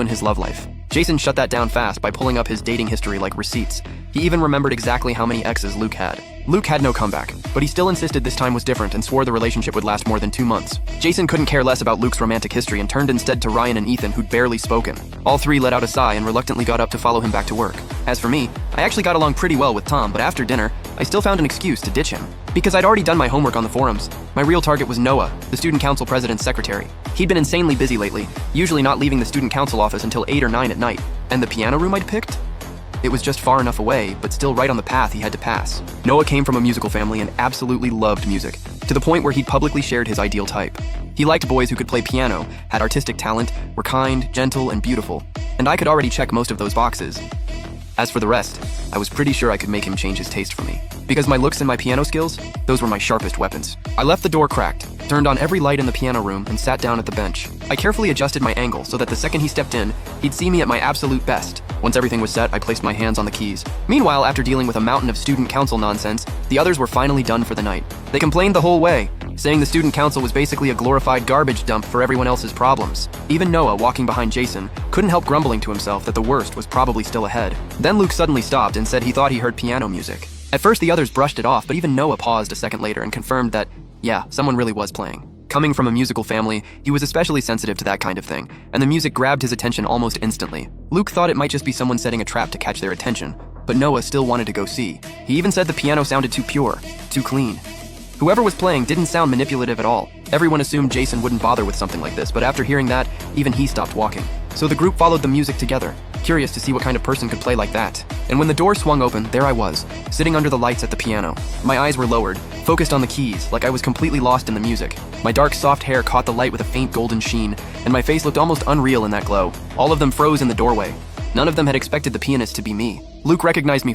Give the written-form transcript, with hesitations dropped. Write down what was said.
in his love life. Jason shut that down fast by pulling up his dating history like receipts. He even remembered exactly how many exes Luke had. Luke had no comeback, but he still insisted this time was different and swore the relationship would last more than 2 months. Jason couldn't care less about Luke's romantic history and turned instead to Ryan and Ethan, who'd barely spoken. All three let out a sigh and reluctantly got up to follow him back to work. As for me, I actually got along pretty well with Tom, but after dinner, I still found an excuse to ditch him. Because I'd already done my homework on the forums. My real target was Noah, the student council president's secretary. He'd been insanely busy lately, usually not leaving the student council office until 8 or 9 at night. And the piano room I'd picked? It was just far enough away, but still right on the path he had to pass. Noah came from a musical family and absolutely loved music, to the point where he'd publicly shared his ideal type. He liked boys who could play piano, had artistic talent, were kind, gentle, and beautiful. And I could already check most of those boxes. As for the rest, I was pretty sure I could make him change his taste for me. Because my looks and my piano skills, those were my sharpest weapons. I left the door cracked, turned on every light in the piano room, and sat down at the bench. I carefully adjusted my angle so that the second he stepped in, he'd see me at my absolute best. Once everything was set, I placed my hands on the keys. Meanwhile, after dealing with a mountain of student council nonsense, the others were finally done for the night. They complained the whole way, saying the student council was basically a glorified garbage dump for everyone else's problems. Even Noah, walking behind Jason, couldn't help grumbling to himself that the worst was probably still ahead. Then Luke suddenly stopped and said he thought he heard piano music. At first the others brushed it off, but even Noah paused a second later and confirmed that, yeah, someone really was playing. Coming from a musical family, he was especially sensitive to that kind of thing, and the music grabbed his attention almost instantly. Luke thought it might just be someone setting a trap to catch their attention, but Noah still wanted to go see. He even said the piano sounded too pure, too clean. Whoever was playing didn't sound manipulative at all. Everyone assumed Jason wouldn't bother with something like this, but after hearing that, even he stopped walking. So the group followed the music together, curious to see what kind of person could play like that. And when the door swung open, there I was, sitting under the lights at the piano. My eyes were lowered, focused on the keys, like I was completely lost in the music. My dark, soft hair caught the light with a faint golden sheen, and my face looked almost unreal in that glow. All of them froze in the doorway. None of them had expected the pianist to be me. Luke recognized me